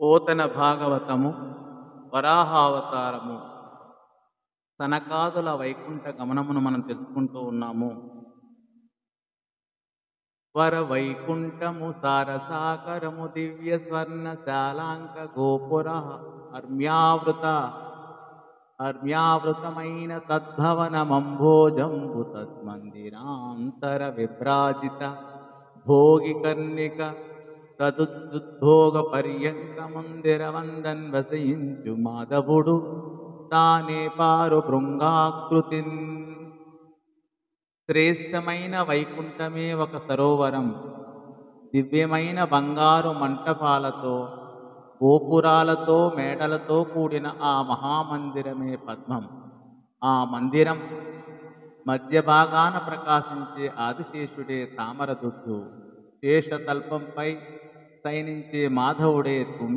పోతన భాగవతము వరాహావతారము సనకాదుల వైకుంఠ గమనమును మనం తెలుసుకుంటూ ఉన్నాము. వర వైకుంఠము సారసాకరము దివ్య స్వర్ణ శాలాంక గోపుర అర్మ్యావృతమైన తద్భవనమంభోజంబు తద్మందిరాంతర విభ్రాజిత భోగి కర్ణిక తదుద్భోగ పర్యంక మందిర వందన్ వసయించు మాధవుడు తానే పారు భృంగాకృతిన్. శ్రేష్టమైన వైకుంఠమే ఒక సరోవరం. దివ్యమైన బంగారు మంటపాలతో గోపురాలతో మేడలతో కూడిన ఆ మహామందిరమే పద్మం. ఆ మందిరం మధ్య భాగాన ప్రకాశించే ఆదిశేషుడే తామరదుద్దు, శేషతల్పంపై శయనించే మాధవుడే తుమ్మె